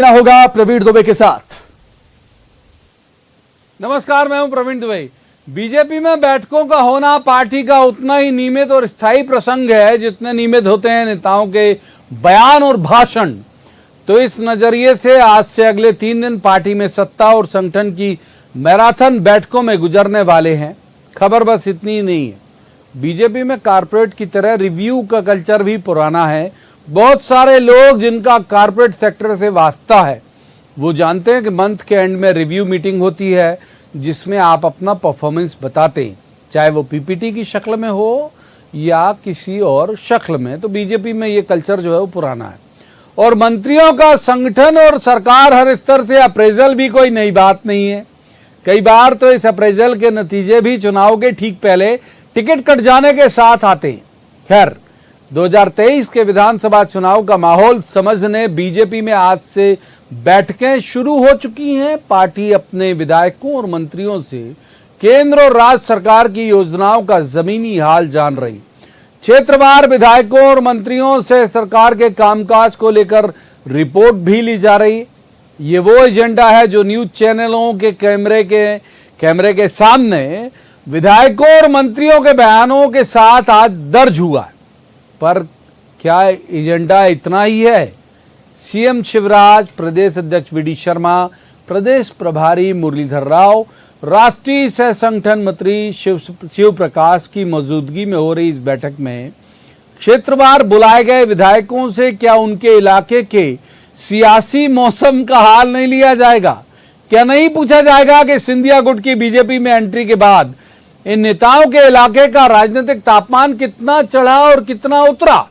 होगा प्रवीण दुबे के साथ। नमस्कार, मैं हूं प्रवीण दुबे। बीजेपी में बैठकों का होना पार्टी का उतना ही नियमित और स्थायी प्रसंग है जितने नियमित होते हैं नेताओं के बयान और भाषण। तो इस नजरिए से आज से अगले 3 दिन पार्टी में सत्ता और संगठन की मैराथन बैठकों में गुजरने वाले हैं। खबर बस इतनी ही नहीं है, बीजेपी में कारपोरेट की तरह रिव्यू का कल्चर भी पुराना है। बहुत सारे लोग जिनका कारपोरेट सेक्टर से वास्ता है वो जानते हैं कि मंथ के एंड में रिव्यू मीटिंग होती है जिसमें आप अपना परफॉर्मेंस बताते हैं, चाहे वो पीपीटी की शक्ल में हो या किसी और शक्ल में। तो बीजेपी में ये कल्चर जो है वो पुराना है और मंत्रियों का संगठन और सरकार हर स्तर से अप्रेजल भी कोई नई बात नहीं है। कई बार तो इस अप्रेजल के नतीजे भी चुनाव के ठीक पहले टिकट कट जाने के साथ आते हैं। खैर, 2023 के विधानसभा चुनाव का माहौल समझने बीजेपी में आज से बैठकें शुरू हो चुकी हैं। पार्टी अपने विधायकों और मंत्रियों से केंद्र और राज्य सरकार की योजनाओं का जमीनी हाल जान रही। क्षेत्रवार विधायकों और मंत्रियों से सरकार के कामकाज को लेकर रिपोर्ट भी ली जा रही। ये वो एजेंडा है जो न्यूज चैनलों के कैमरे के सामने विधायकों और मंत्रियों के बयानों के साथ आज दर्ज हुआ है। पर क्या एजेंडा इतना ही है? सीएम शिवराज, प्रदेश अध्यक्ष वीडी शर्मा, प्रदेश प्रभारी मुरलीधर राव, राष्ट्रीय सह संगठन मंत्री शिव प्रकाश की मौजूदगी में हो रही इस बैठक में क्षेत्रवार बुलाए गए विधायकों से क्या उनके इलाके के सियासी मौसम का हाल नहीं लिया जाएगा? क्या नहीं पूछा जाएगा कि सिंधिया गुट की बीजेपी में एंट्री के बाद इन नेताओं के इलाके का राजनीतिक तापमान कितना चढ़ा और कितना उतरा?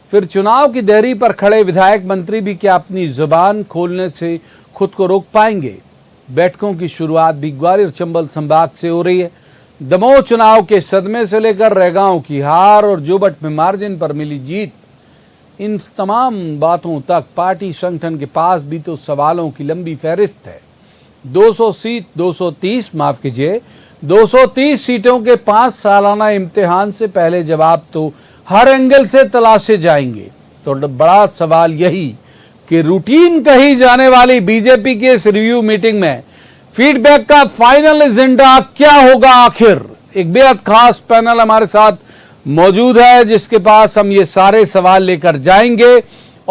फिर चुनाव की देहरी पर खड़े विधायक मंत्री भी क्या अपनी जुबान खोलने से खुद को रोक पाएंगे? बैठकों की शुरुआत भी ग्वालियर चंबल संभाग से हो रही है। दमोह चुनाव के सदमे से लेकर रैगांव की हार और जोबट में मार्जिन पर मिली जीत, इन तमाम बातों तक पार्टी संगठन के पास भी तो सवालों की लंबी फहरिस्त है। 230 सीटों के 5 सालाना इम्तिहान से पहले जवाब तो हर एंगल से तलाशे जाएंगे। तो बड़ा सवाल यही कि रूटीन कही जाने वाली बीजेपी के इस रिव्यू मीटिंग में फीडबैक का फाइनल एजेंडा क्या होगा आखिर? एक बेहद खास पैनल हमारे साथ मौजूद है जिसके पास हम ये सारे सवाल लेकर जाएंगे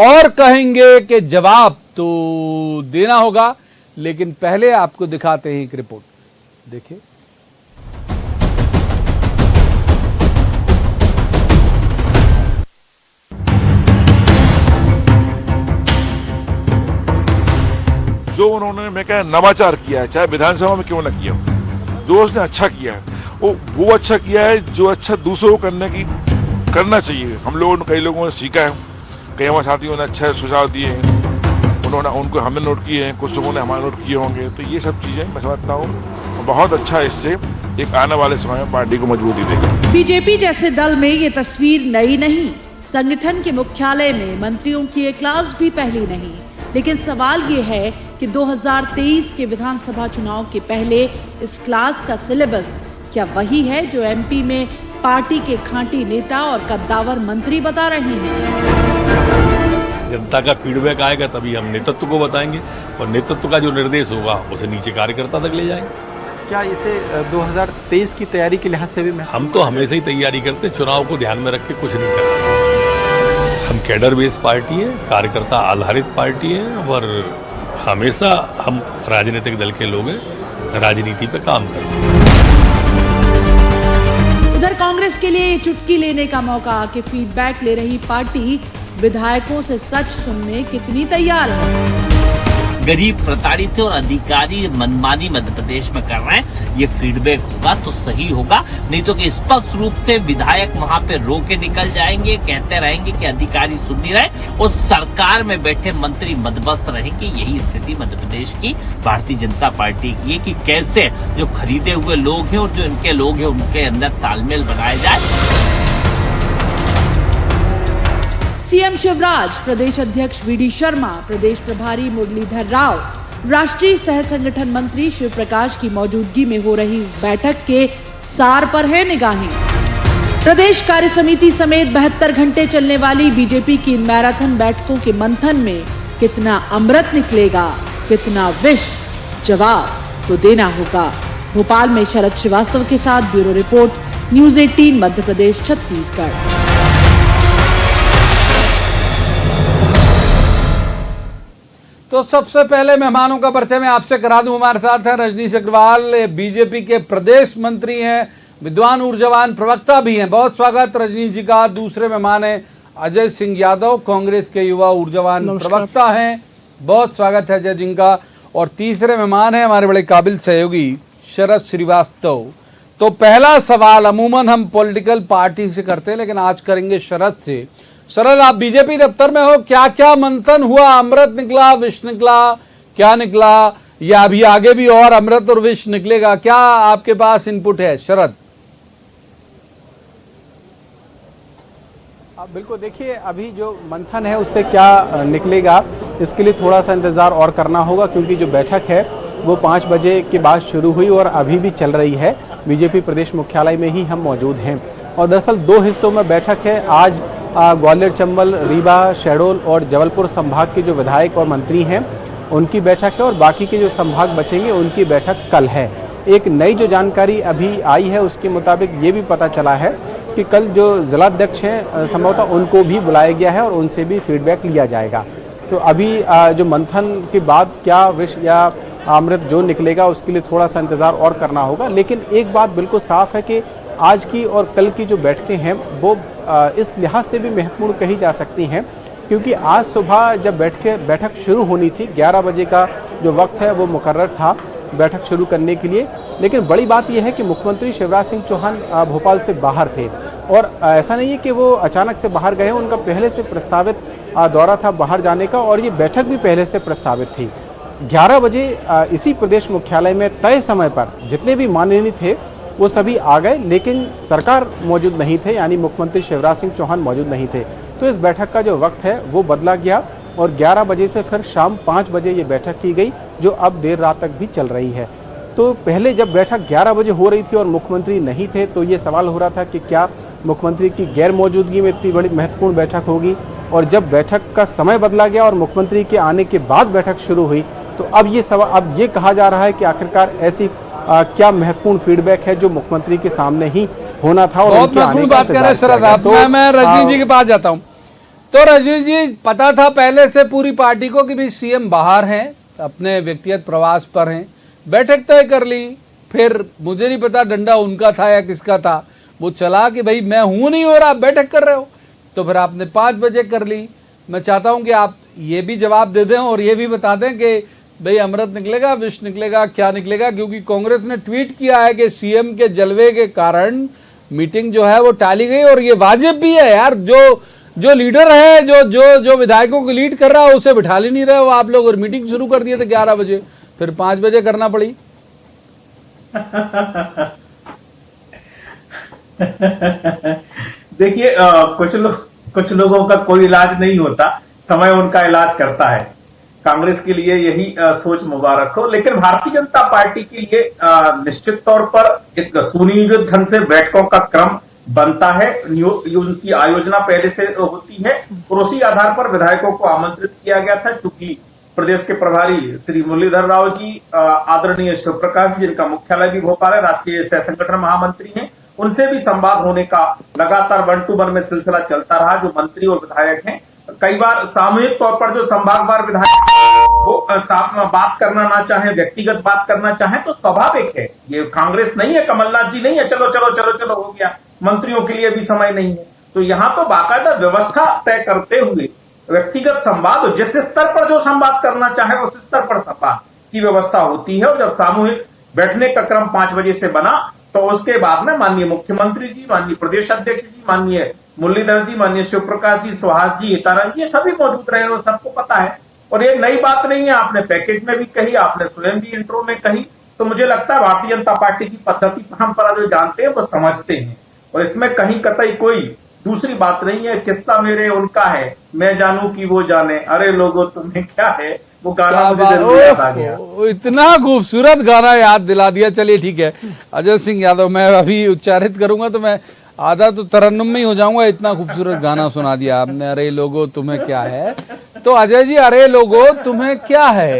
और कहेंगे कि जवाब तो देना होगा। लेकिन पहले आपको दिखाते हैं एक रिपोर्ट, देखिए। जो उन्होंने मैं कहा नवाचार किया है, चाहे विधानसभा में क्यों न किया हो, जो उसने अच्छा किया है वो अच्छा किया है जो अच्छा दूसरों को करना चाहिए। हम लोगों ने, कई लोगों ने सीखा है, कई हमारे साथियों ने अच्छे सुझाव दिए हैं, उनको हमने नोट किए हैं, कुछ लोगों ने हमारे नोट किए होंगे। तो ये सब चीजें मैं समझता हूँ बहुत अच्छा, इससे एक आने वाले समय में पार्टी को मजबूती देगी। बीजेपी जैसे दल में ये तस्वीर नई नहीं। संगठन के मुख्यालय में मंत्रियों की एक क्लास भी पहली नहीं। लेकिन सवाल ये है कि 2023 के विधानसभा चुनाव के पहले इस क्लास का सिलेबस क्या वही है जो एमपी में पार्टी के खांटी नेता और कद्दावर मंत्री बता रहे हैं? जनता का फीडबैक आएगा तभी हम नेतृत्व को बताएंगे और नेतृत्व का जो निर्देश होगा उसे नीचे कार्यकर्ता तक ले जाएंगे। क्या इसे 2023 की तैयारी के लिहाज से भी हम तो हमेशा ही तैयारी करते हैं, चुनाव को ध्यान में रख के कुछ नहीं करते। हम कैडर बेस्ड पार्टी है, कार्यकर्ता आधारित पार्टी है और हमेशा हम राजनीतिक दल के लोग हैं, राजनीति पे काम करते हैं। उधर कांग्रेस के लिए चुटकी लेने का मौका कि फीडबैक ले रही पार्टी विधायकों से सच सुनने कितनी तैयार है। गरीब प्रताड़ित और अधिकारी मनमानी मध्य प्रदेश में कर रहे हैं, ये फीडबैक होगा तो सही होगा, नहीं तो कि स्पष्ट रूप से विधायक वहां पे रो के निकल जाएंगे, कहते रहेंगे कि अधिकारी सुन नहीं रहे और सरकार में बैठे मंत्री मदमस्त रहेंगे। यही स्थिति मध्य प्रदेश की भारतीय जनता पार्टी की है कि कैसे जो खरीदे हुए लोग हैं और जो इनके लोग हैं उनके अंदर तालमेल बनाया जाए। सीएम शिवराज, प्रदेश अध्यक्ष वीडी शर्मा, प्रदेश प्रभारी मुरलीधर राव, राष्ट्रीय सह संगठन मंत्री शिव प्रकाश की मौजूदगी में हो रही इस बैठक के सार पर है निगाहें। प्रदेश कार्य समिति समेत 72 घंटे चलने वाली बीजेपी की मैराथन बैठकों के मंथन में कितना अमृत निकलेगा, कितना विष, जवाब तो देना होगा। भोपाल में शरद श्रीवास्तव के साथ bureau report, news 18 Madhya Pradesh Chhattisgarh. तो सबसे पहले मेहमानों का परिचय मैं आपसे करा दूं। हमारे साथ हैं रजनीश अग्रवाल, बीजेपी के प्रदेश मंत्री हैं, विद्वान ऊर्जावान प्रवक्ता भी हैं। बहुत स्वागत रजनीश जी का। दूसरे मेहमान हैं अजय सिंह यादव, कांग्रेस के युवा ऊर्जावान प्रवक्ता हैं। बहुत स्वागत है अजय जी का। और तीसरे मेहमान हैं हमारे बड़े काबिल सहयोगी शरद श्रीवास्तव। तो पहला सवाल अमूमन हम पॉलिटिकल पार्टी से करते हैं, लेकिन आज करेंगे शरद से। शरद, आप बीजेपी दफ्तर में हो, क्या क्या मंथन हुआ? अमृत निकला, विष निकला, क्या निकला, या अभी आगे भी और अमृत और विष निकलेगा? क्या आपके पास इनपुट है शरद? बिल्कुल, देखिए अभी जो मंथन है उससे क्या निकलेगा इसके लिए थोड़ा सा इंतजार और करना होगा, क्योंकि जो बैठक है वो 5 बजे के बाद शुरू हुई और अभी भी चल रही है। बीजेपी प्रदेश मुख्यालय में ही हम मौजूद हैं और दरअसल 2 हिस्सों में बैठक है। आज ग्वालियर, चंबल, रीवा, शहडोल और जबलपुर संभाग के जो विधायक और मंत्री हैं उनकी बैठक है और बाकी के जो संभाग बचेंगे उनकी बैठक कल है। एक नई जो जानकारी अभी आई है उसके मुताबिक ये भी पता चला है कि कल जो जिलाध्यक्ष हैं संभवतः उनको भी बुलाया गया है और उनसे भी फीडबैक लिया जाएगा। तो अभी जो मंथन के बाद क्या विष या अमृत जो निकलेगा उसके लिए थोड़ा सा इंतजार और करना होगा। लेकिन एक बात बिल्कुल साफ है कि आज की और कल की जो बैठकें हैं वो इस लिहाज से भी महत्वपूर्ण कही जा सकती हैं, क्योंकि आज सुबह जब बैठक शुरू होनी थी, 11 बजे का जो वक्त है वो मुकर्रर था बैठक शुरू करने के लिए। लेकिन बड़ी बात यह है कि मुख्यमंत्री शिवराज सिंह चौहान भोपाल से बाहर थे और ऐसा नहीं है कि वो अचानक से बाहर गए, उनका पहले से प्रस्तावित दौरा था बाहर जाने का और ये बैठक भी पहले से प्रस्तावित थी। 11 बजे इसी प्रदेश मुख्यालय में तय समय पर जितने भी माननीय थे वो सभी आ गए, लेकिन सरकार मौजूद नहीं थे, यानी मुख्यमंत्री शिवराज सिंह चौहान मौजूद नहीं थे। तो इस बैठक का जो वक्त है वो बदला गया और 11 बजे से फिर शाम 5 बजे ये बैठक की गई, जो अब देर रात तक भी चल रही है। तो पहले जब बैठक 11 बजे हो रही थी और मुख्यमंत्री नहीं थे तो ये सवाल हो रहा था कि क्या मुख्यमंत्री की गैर मौजूदगी में इतनी बड़ी महत्वपूर्ण बैठक होगी। और जब बैठक का समय बदला गया और मुख्यमंत्री के आने के बाद बैठक शुरू हुई तो अब ये कहा जा रहा है कि आखिरकार ऐसी क्या महत्वपूर्ण फीडबैक है जो मुख्यमंत्री के सामने ही होना था। और बहुत महत्वपूर्ण बात कर रहे हैं शरद आप। मैं रजनीश जी के पास जाता हूँ। तो रजनीश जी, पता था पहले से पूरी पार्टी को कि भी सीएम बाहर हैं, अपने व्यक्तिगत प्रवास पर हैं, बैठक तय कर ली, फिर मुझे नहीं पता डंडा उनका था या किसका था, वो चला कि भाई मैं हूं नहीं हो रहा, आप बैठक कर रहे हो, तो फिर आपने 5 बजे कर ली। मैं चाहता हूं कि आप ये भी जवाब दे दें और ये भी बता दें कि भाई अमृत निकलेगा, विष निकलेगा, क्या निकलेगा, क्योंकि कांग्रेस ने ट्वीट किया है कि सीएम के जलवे के कारण मीटिंग जो है वो टाली गई और ये वाजिब भी है यार। जो लीडर है, जो विधायकों को लीड कर रहा है उसे बिठा ही नहीं रहे हो आप लोग, और मीटिंग शुरू कर दिए थे 11 बजे, फिर 5 बजे करना पड़ी। देखिए, कुछ लोगों का कोई इलाज नहीं होता, समय उनका इलाज करता है। कांग्रेस के लिए यही सोच मुबारक हो, लेकिन भारतीय जनता पार्टी के लिए निश्चित तौर पर एक सुनियोजित ढंग से बैठकों का क्रम बनता है। उनकी आयोजना पहले से होती है और उसी आधार पर विधायकों को आमंत्रित किया गया था। चूंकि प्रदेश के प्रभारी श्री मुरलीधर राव जी, आदरणीय शिव प्रकाश जी, जिनका मुख्यालय भी भोपाल है, राष्ट्रीय सह संगठन महामंत्री हैं, उनसे भी संवाद होने का लगातार 1 to 1 में सिलसिला चलता रहा। जो मंत्री और विधायक हैं, कई बार सामूहिक तौर पर जो संभागवार विधायक वो साथ में बात करना ना चाहे, व्यक्तिगत बात करना चाहे तो स्वाभाविक है। ये कांग्रेस नहीं है, कमलनाथ जी नहीं है, चलो चलो चलो चलो हो गया, मंत्रियों के लिए भी समय नहीं है। तो यहाँ तो बाकायदा व्यवस्था तय करते हुए व्यक्तिगत संवाद, जिस स्तर पर जो संवाद करना चाहे उस स्तर पर संवाद की व्यवस्था होती है। और जब सामूहिक बैठने का क्रम 5 बजे से बना तो उसके बाद में माननीय मुख्यमंत्री जी, माननीय प्रदेश अध्यक्ष जी, माननीय मुरलीधर जी, माननीय शिव प्रकाश जी, सुहास जी, हितानंद जी, ये सभी मौजूद रहे और सबको पता है। और ये नई बात नहीं है, आपने पैकेज में भी कही, आपने स्वयं भी इंट्रो में कही। तो मुझे लगता है भारतीय जनता पार्टी की पद्धति परंपरा जो जानते हैं वो समझते हैं और इसमें कहीं कतई कोई दूसरी बात नहीं है। किस्सा मेरे उनका है, मैं जानू कि वो जाने, अरे लोगों तुम्हें क्या है, वो गाना मुझे जरूर याद आ गया। इतना खूबसूरत गाना याद दिला दिया। चलिए ठीक है, अजय सिंह यादव, मैं अभी उच्चारित करूंगा तो मैं आधा तो तरन्नुम में ही हो जाऊंगा, इतना खूबसूरत गाना सुना दिया आपने, अरे लोगों तुम्हें क्या है। तो अजय जी, अरे लोगों तुम्हें क्या है?